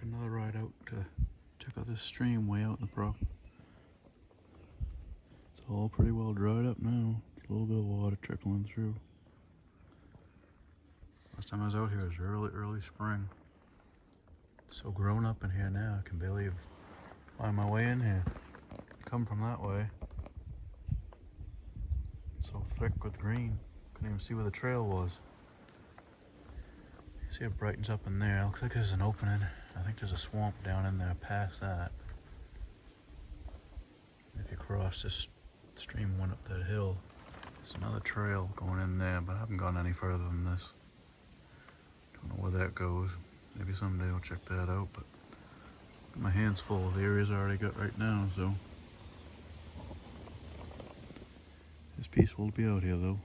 another ride out to check out this stream way out in the brook. It's all pretty well dried up now. A little bit of water trickling through. Last time I was out here was early spring. It's so grown up in here now, I can barely find my way in here. Come from that way. So thick with green. Couldn't even see where the trail was. See, it brightens up in there. Looks like there's an opening. I think there's a swamp down in there past that. If you cross this stream went up that hill, there's another trail going in there, but I haven't gone any further than this. Don't know where that goes. Maybe someday I'll check that out, but my hands full of the areas I already got right now, so. It's peaceful to be out here though.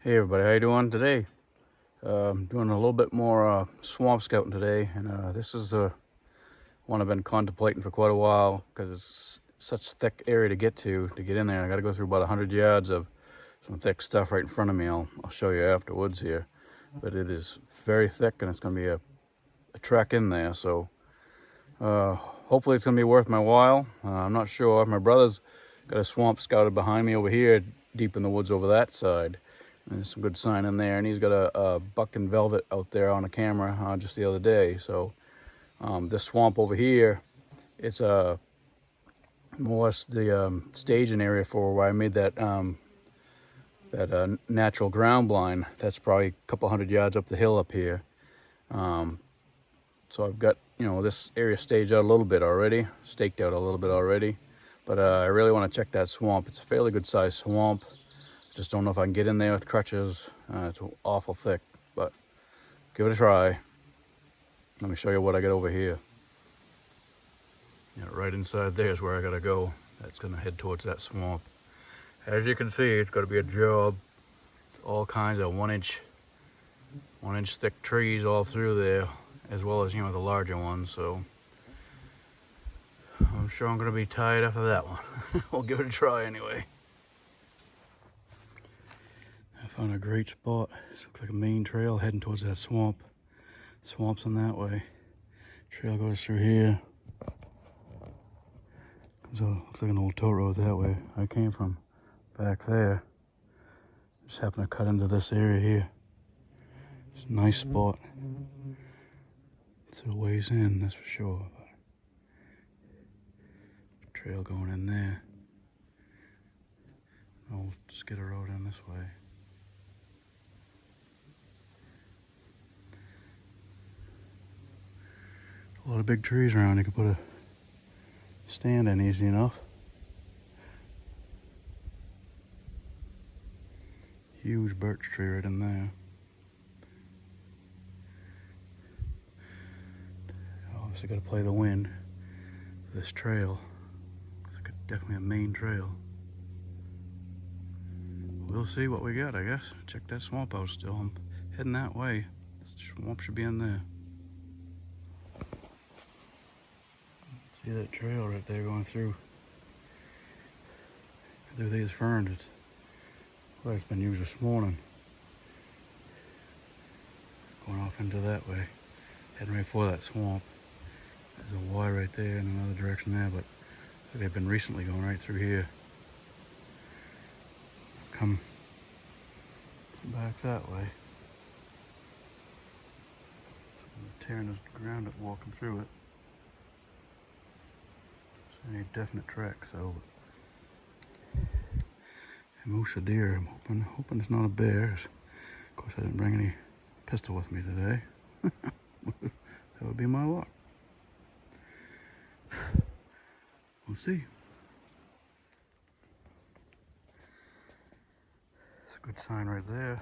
Hey everybody, how you doing today? I'm doing a little bit more swamp scouting today, and this is one I've been contemplating for quite a while because it's such a thick area to get in there. I got to go through about 100 yards of some thick stuff right in front of me. I'll show you afterwards here, but it is very thick and it's going to be a trek in there. So hopefully it's going to be worth my while. I'm not sure. My brother's got a swamp scouted behind me over here, deep in the woods over that side. And there's some good sign in there, and he's got a buck and velvet out there on a camera just the other day. So this swamp over here, it's more or less the staging area for where I made that natural ground blind. That's probably a couple 100 yards up the hill up here. So I've got this area staged out a little bit already, staked out a little bit already. But I really want to check that swamp. It's a fairly good sized swamp. Just don't know if I can get in there with crutches. It's awful thick, but give it a try. Let me show you what I got over here. Right inside there is where I gotta go. That's gonna head towards that swamp. As you can see, it's gotta be a job. It's all kinds of one inch thick trees all through there, as well as the larger ones. So I'm sure I'm gonna be tired after that one. We'll give it a try anyway. I found a great spot. It looks like a main trail heading towards that swamp. Swamp's on that way. Trail goes through here. Looks like an old tow road that way. I came from back there. Just happened to cut into this area here. It's a nice spot. It's a ways in, that's for sure. Trail going in there. Old skidder road in this way. A lot of big trees around. You could put a stand in easy enough. Huge birch tree right in there. Obviously got to play the wind for this trail. Looks like definitely a main trail. We'll see what we got, I guess. Check that swamp out still. I'm heading that way. This swamp should be in there. See that trail right there going through these ferns. It's been used this morning. Going off into that way. Heading right for that swamp. There's a Y right there in another direction there, but I think they've been recently going right through here. Come back that way. I'm tearing the ground up walking through it. Any definite tracks, so a moose or deer. I'm hoping it's not a bear. Of course, I didn't bring any pistol with me today. That would be my luck. We'll see. It's a good sign right there.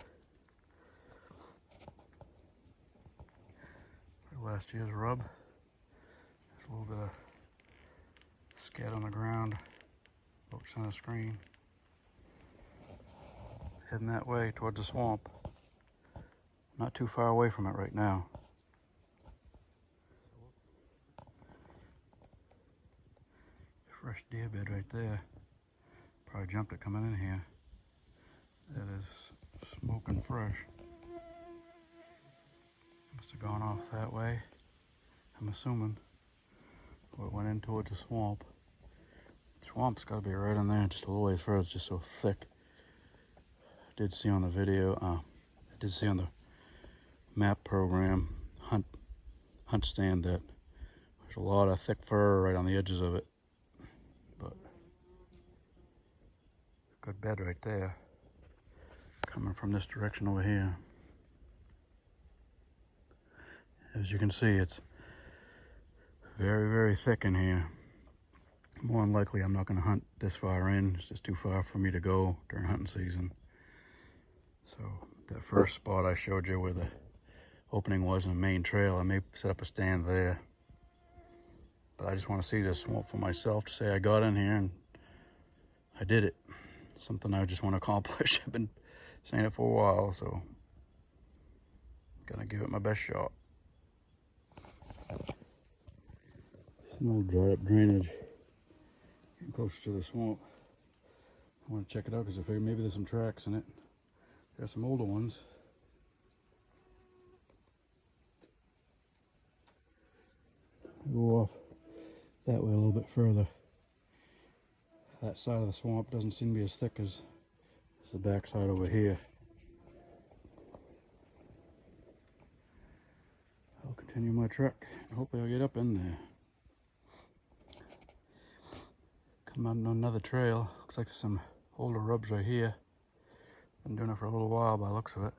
Last year's rub. There's a little bit of scat on the ground, about center screen. Heading that way towards the swamp. Not too far away from it right now. Fresh deer bed right there. Probably jumped it coming in here. That is smoking fresh. Must have gone off that way, I'm assuming. Or it went in towards the swamp. The swamp's got to be right in there, just a little ways further. It's just so thick. I did see on the video, I did see on the map program, hunt stand, that there's a lot of thick fur right on the edges of it. But good bed right there. Coming from this direction over here. As you can see, it's very, very thick in here. More than likely, I'm not going to hunt this far in. It's just too far for me to go during hunting season. So that first spot I showed you where the opening was in the Maine trail, I may set up a stand there. But I just want to see this swamp for myself to say I got in here and I did it. Something I just want to accomplish. I've been saying it for a while, so gonna give it my best shot. Some old dried up drainage. Getting closer to the swamp. I want to check it out because I figured maybe there's some tracks in it. There's some older ones. I'll go off that way a little bit further. That side of the swamp doesn't seem to be as thick as the back side over here. I'll continue my trek. Hopefully I'll get up in there. Come on another trail. Looks like there's some older rubs right here. Been doing it for a little while by the looks of it.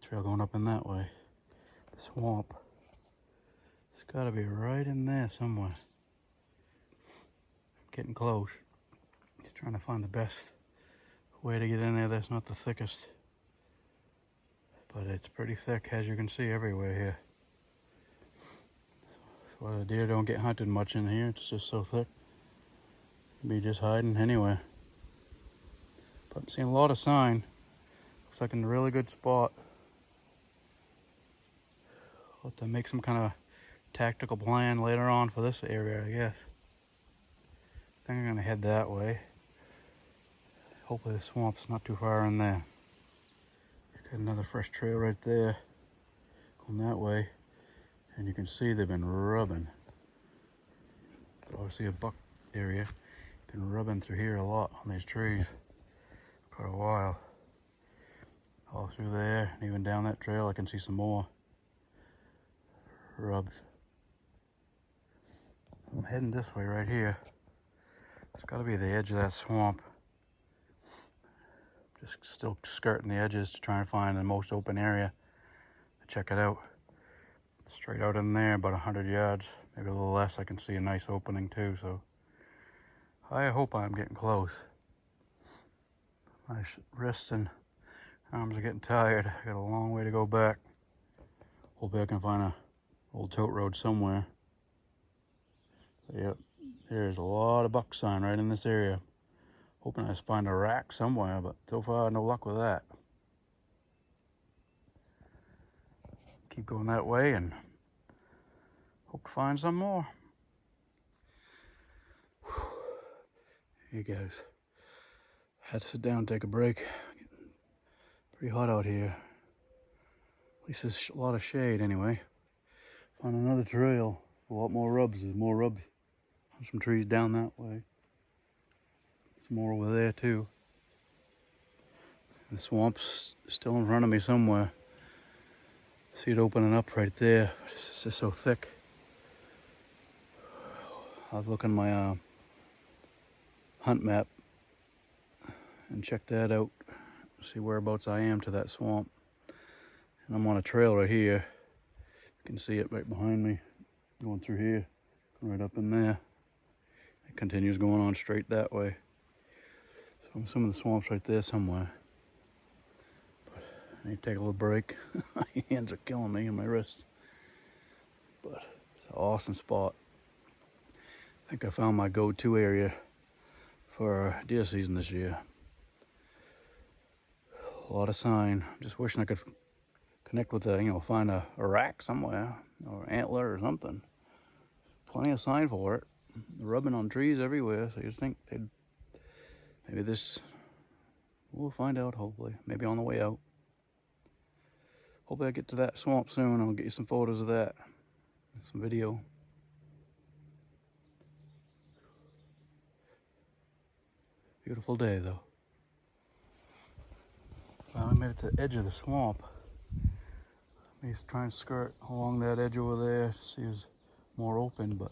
Trail going up in that way. The swamp. It's gotta be right in there somewhere. Getting close. Just trying to find the best way to get in there that's not the thickest. But it's pretty thick, as you can see, everywhere here. So the deer don't get hunted much in here. It's just so thick. Be just hiding anywhere. But I'm seeing a lot of sign. Looks like in a really good spot. I'll have to make some kind of tactical plan later on for this area, I guess. I think I'm gonna head that way. Hopefully the swamp's not too far in there. Got another fresh trail right there. Going that way. And you can see they've been rubbing. It's obviously a buck area. Been rubbing through here a lot on these trees for quite a while. All through there, and even down that trail I can see some more rubs. I'm heading this way right here. It's got to be the edge of that swamp. Just still skirting the edges to try and find the most open area to check it out. Straight out in there, about 100 yards, maybe a little less. I can see a nice opening too, so I hope I'm getting close. My wrists and arms are getting tired. I got a long way to go back. Hopefully I can find a old tote road somewhere. But yep, there's a lot of buck sign right in this area. Hoping I find a rack somewhere, but so far no luck with that. Keep going that way and hope to find some more. Here goes. Had to sit down and take a break. Getting pretty hot out here. At least there's a lot of shade anyway. Found another trail. A lot more rubs. There's more rubs. Some trees down that way. Some more over there too. The swamp's still in front of me somewhere. See it opening up right there. It's just so thick. I'll look on my hunt map and check that out. See whereabouts I am to that swamp. And I'm on a trail right here. You can see it right behind me, going through here, right up in there. It continues going on straight that way. So I'm assuming the swamp's right there somewhere. But I need to take a little break. My hands are killing me and my wrists. But it's an awesome spot. I think I found my go-to area for deer season this year. A lot of sign. I'm just wishing I could connect with find a rack somewhere or antler or something. Plenty of sign for it. They're rubbing on trees everywhere, so you'd think they'd maybe this. We'll find out hopefully. Maybe on the way out. Hopefully I get to that swamp soon. I'll get you some photos of that, some video. Beautiful day though. Finally made it to the edge of the swamp. He's trying to skirt along that edge over there to see it's more open, but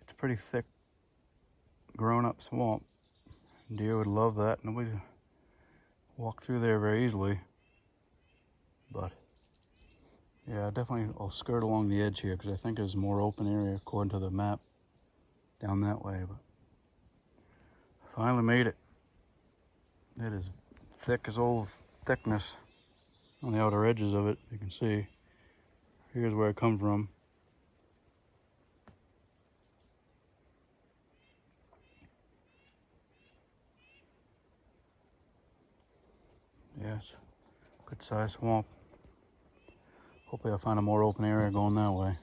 it's a pretty thick, grown-up swamp. Deer would love that. Nobody's walk through there very easily, but yeah, definitely I'll skirt along the edge here because I think there's more open area according to the map down that way. But I finally made it. It is thick as old thickness on the outer edges of it. You can see here's where I come from. Yeah, it's a good sized swamp. Hopefully I'll find a more open area going that way.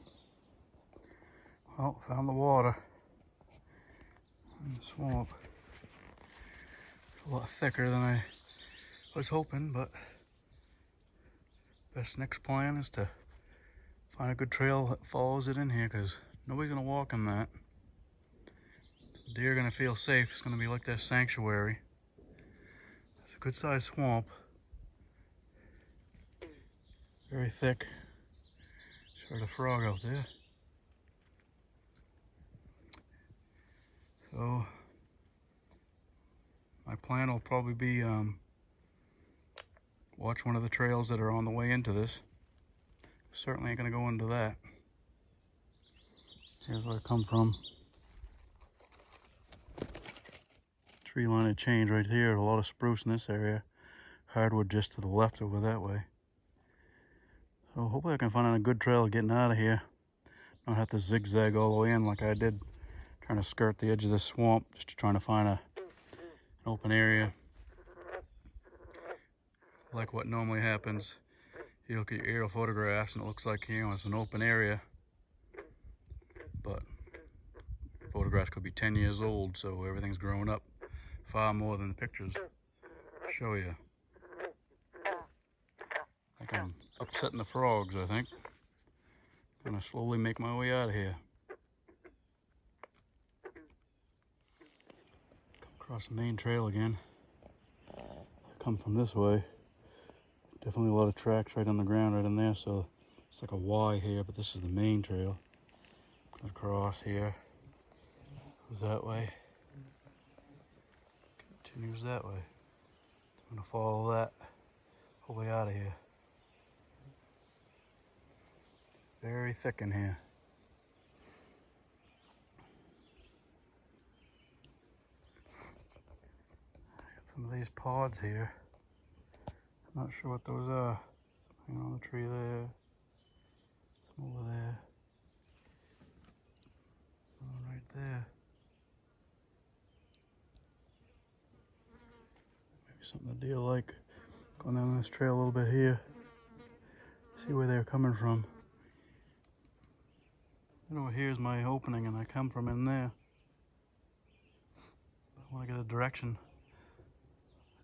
Well, found the water in the swamp. It's a lot thicker than I was hoping, but best next plan is to find a good trail that follows it in here, because nobody's gonna walk in that. The deer are gonna feel safe. It's gonna be like their sanctuary. It's a good sized swamp. Very thick. Just heard a frog out there. So my plan will probably be watch one of the trails that are on the way into this. Certainly ain't gonna go into that. Here's where I come from. Tree line had changed right here. A lot of spruce in this area. Hardwood just to the left over that way. So hopefully I can find a good trail getting out of here. Don't have to zigzag all the way in like I did trying to skirt the edge of this swamp, just trying to find an open area. Like what normally happens, you look at your aerial photographs and it looks like, it's an open area, but photographs could be 10 years old, so everything's grown up far more than the pictures show you. Like I'm upsetting the frogs, I think. I'm gonna slowly make my way out of here. Come across the main trail again. I come from this way. Definitely a lot of tracks right on the ground right in there, so it's like a Y here, but this is the main trail. Goes across here, goes that way, continues that way. I'm gonna follow that whole way out of here. Very thick in here. Got some of these pods here. Not sure what those are. Something on the tree there. Some over there. One right there. Maybe something the deer like. Going down this trail a little bit here. See where they're coming from. Over here's my opening and I come from in there. I want to get a direction.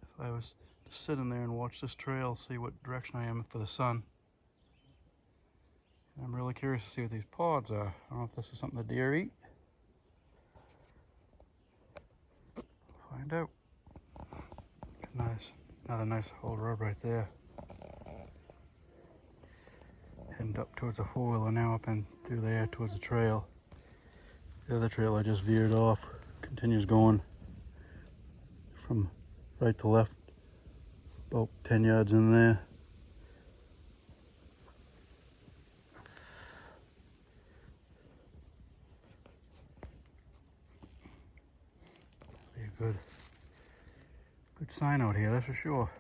If I was to sit in there and watch this trail, see what direction I am for the sun. And I'm really curious to see what these pods are. I don't know if this is something the deer eat. Find out. Nice. Another nice old road right there. Heading up towards the four-wheeler now, up and through there towards the trail. The other trail I just veered off continues going from right to left, about 10 yards in there. Good sign out here, that's for sure.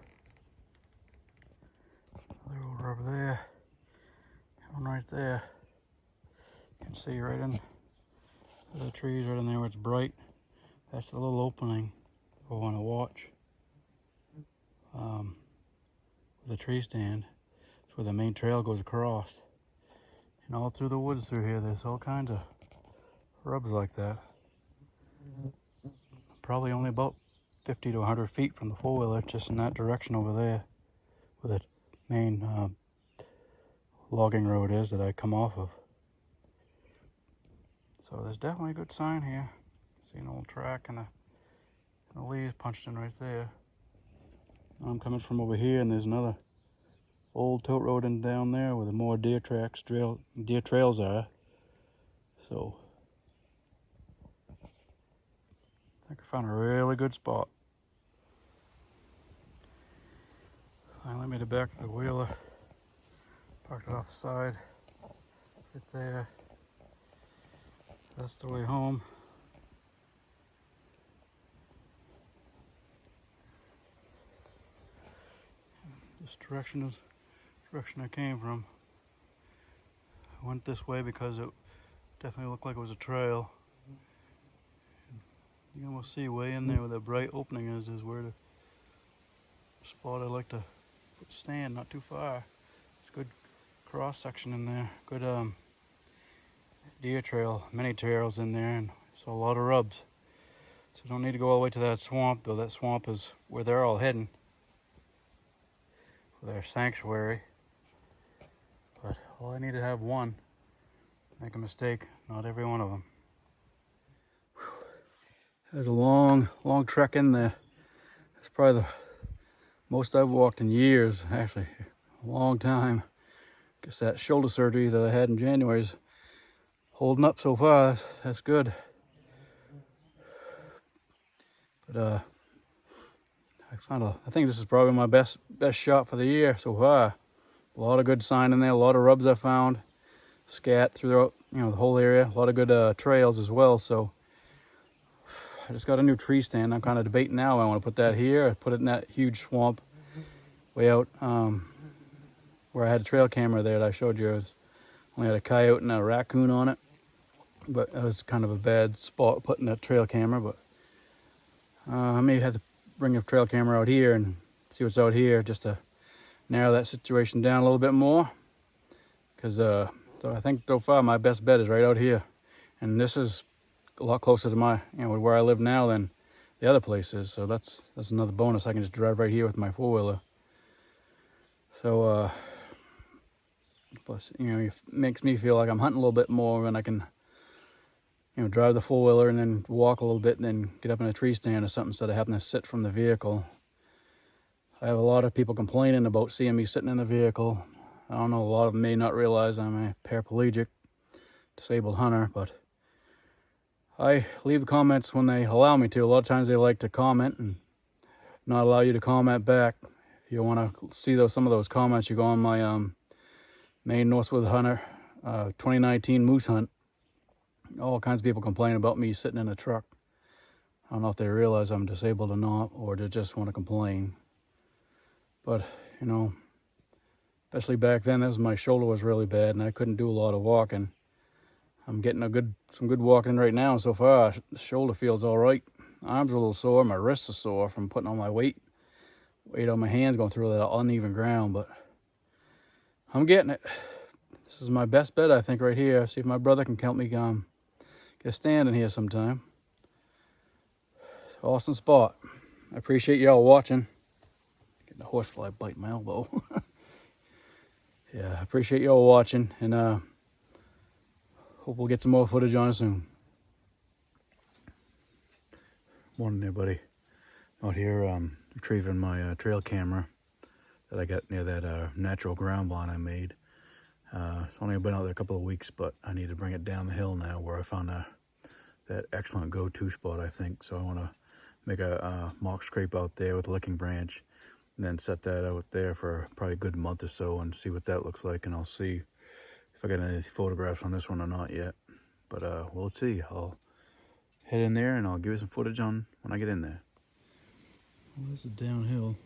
Another old rub there. One right there. You can see right in the trees right in there where it's bright. That's the little opening I want to watch. The tree stand. It's where the main trail goes across. And all through the woods through here, there's all kinds of rubs like that. Probably only about 50 to 100 feet from the four-wheeler, just in that direction over there, where the main logging road is that I come off of. So there's definitely a good sign here. See an old track and the leaves punched in right there. Now I'm coming from over here, and there's another old tote road in down there where the more deer trails are. So I think I found a really good spot. Finally made it back to the wheeler. Parked it off the side right there. That's the way home. This direction is the direction I came from. I went this way because it definitely looked like it was a trail. You can almost see way in there where the bright opening is where the spot I like to stand, not too far. It's a good cross section in there. Good deer trail, many trails in there, and so a lot of rubs. So don't need to go all the way to that swamp, though that swamp is where they're all heading for their sanctuary. But all I need to have one. Make a mistake, not every one of them. There's a long trek in there. It's probably the most I've walked in years, actually, a long time. Guess that shoulder surgery that I had in January is holding up so far. That's good. But I think this is probably my best shot for the year so far. A lot of good sign in there, a lot of rubs I found, scat throughout, the whole area. A lot of good trails as well. So I just got a new tree stand. I'm kind of debating now. I want to put that here, or put it in that huge swamp way out where I had a trail camera there that I showed you. It only had a coyote and a raccoon on it, but that was kind of a bad spot putting that trail camera. But I may have to bring a trail camera out here and see what's out here just to narrow that situation down a little bit more. Because so I think so far my best bet is right out here, and this is a lot closer to my where I live now than the other places. So that's another bonus. I can just drive right here with my four-wheeler. So plus it makes me feel like I'm hunting a little bit more when I can drive the four-wheeler and then walk a little bit and then get up in a tree stand or something instead of having to sit from the vehicle. I have a lot of people complaining about seeing me sitting in the vehicle. I don't know, a lot of them may not realize I'm a paraplegic, disabled hunter, but I leave the comments when they allow me to. A lot of times they like to comment and not allow you to comment back. If you want to see some of those comments, you go on my Maine Northwood Hunter 2019 moose hunt. All kinds of people complain about me sitting in a truck. I don't know if they realize I'm disabled or not, or they just want to complain. But, especially back then, my shoulder was really bad and I couldn't do a lot of walking. I'm getting some good walking right now so far. The shoulder feels all right. Arms are a little sore. My wrists are sore from putting all my weight on my hands going through that uneven ground, but I'm getting it. This is my best bet, I think, right here. See if my brother can help me get a stand in here sometime. Awesome spot. I appreciate y'all watching. Getting a horsefly bite my elbow. Yeah, I appreciate y'all watching, and hope we'll get some more footage on it soon. Morning, everybody. Out here retrieving my trail camera that I got near that natural ground blind I made. It's only been out there a couple of weeks, but I need to bring it down the hill now where I found that excellent go-to spot, I think. So I want to make a mock scrape out there with a licking branch, and then set that out there for probably a good month or so and see what that looks like. And I'll see if I got any photographs on this one or not yet. But we'll see. I'll head in there and I'll give you some footage on when I get in there. Well, this is downhill.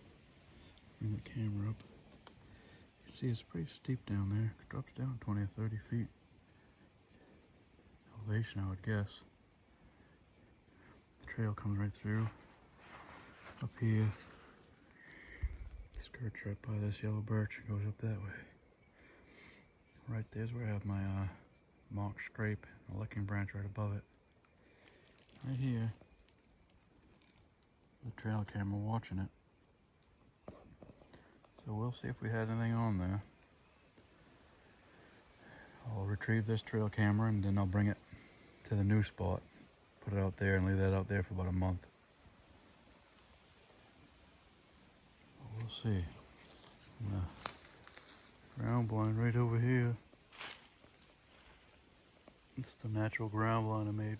Bring the camera up. You see, it's pretty steep down there. It drops down 20 or 30 feet. Elevation, I would guess. The trail comes right through. Up here. Skirts right by this yellow birch and goes up that way. Right there's where I have my mock scrape and a licking branch right above it. Right here. The trail camera watching it. So we'll see if we had anything on there. I'll retrieve this trail camera and then I'll bring it to the new spot. Put it out there and leave that out there for about a month. We'll see. The ground blind right over here. It's the natural ground blind I made.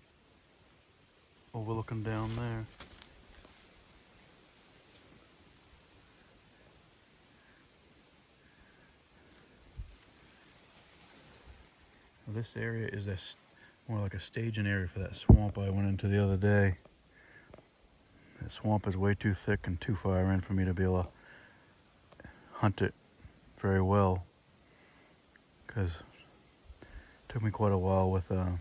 Overlooking down there. Now this area is more like a staging area for that swamp I went into the other day. That swamp is way too thick and too far in for me to be able to hunt it very well. Because it took me quite a while with you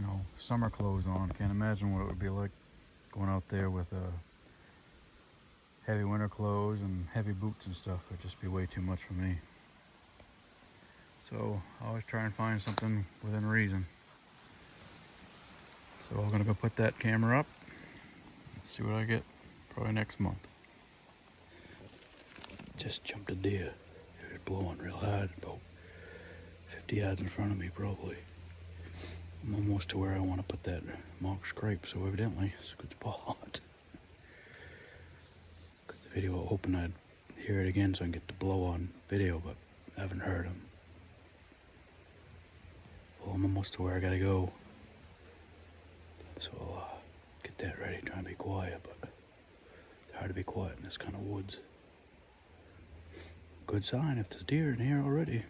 know, summer clothes on. Can't imagine what it would be like going out there with heavy winter clothes and heavy boots and stuff. It'd just be way too much for me. So I always try and find something within reason. So I'm gonna go put that camera up. Let's see what I get probably next month. Just jumped a deer. It was blowing real hard, about 50 yards in front of me probably. I'm almost to where I want to put that mock scrape, so evidently it's a good spot. Got the video, hoping I'd hear it again so I can get the blow on video, but I haven't heard him. Well, I'm almost to where I gotta go. So I'll get that ready, try and be quiet, but it's hard to be quiet in this kind of woods. Good sign if there's deer in here already.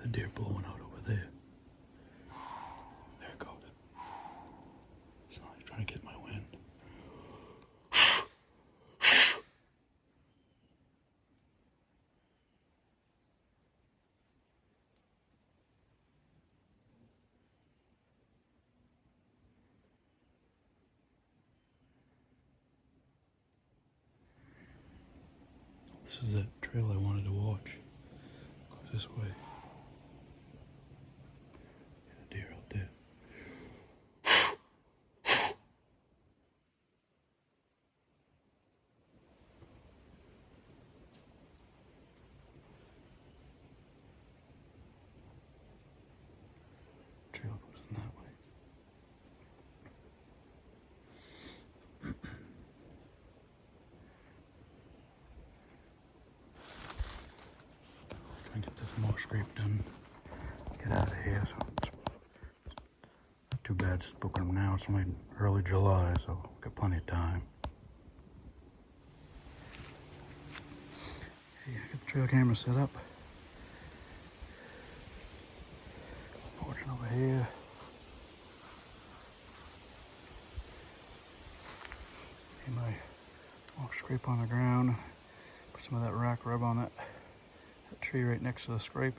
The deer blowing out over there. There it goes. So he's trying to get my wind. This is that trail I wanted to watch. Goes this way. Deer out there. Trail goes in that way. Try and get this mock scrape done. Get out of here. So too bad it's booking them now. It's only early July, so we've got plenty of time. Hey, I got the trail camera set up. Watching over here. Get my mock scrape on the ground. Put some of that rock rub on that tree right next to the scrape.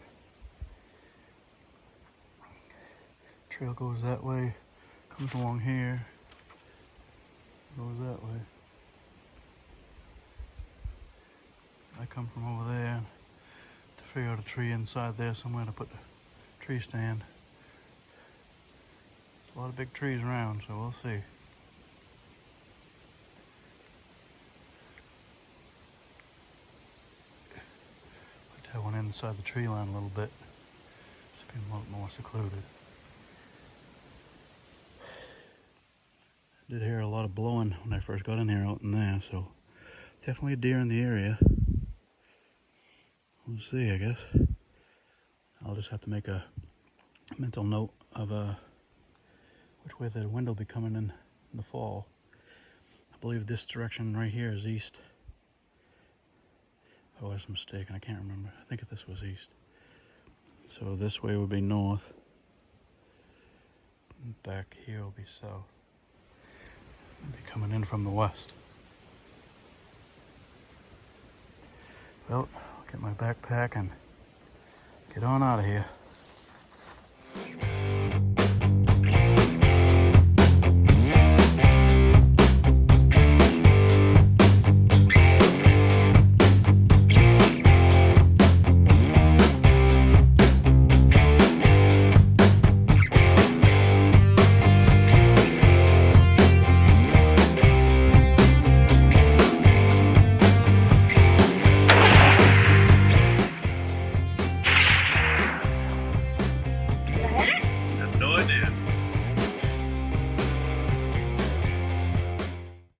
Trail goes that way, comes along here, goes that way. I come from over there to figure out a tree inside there somewhere to put the tree stand. There's a lot of big trees around, so we'll see. Put that one inside the tree line a little bit, just be a lot more secluded. Did hear a lot of blowing when I first got in here out in there, so definitely a deer in the area. We'll see, I guess. I'll just have to make a mental note of which way the wind will be coming in the fall. I believe this direction right here is east. I was mistaken, I can't remember. I think this was east. So this way would be north. Back here will be south. It'll be coming in from the west. Well, I'll get my backpack and get on out of here.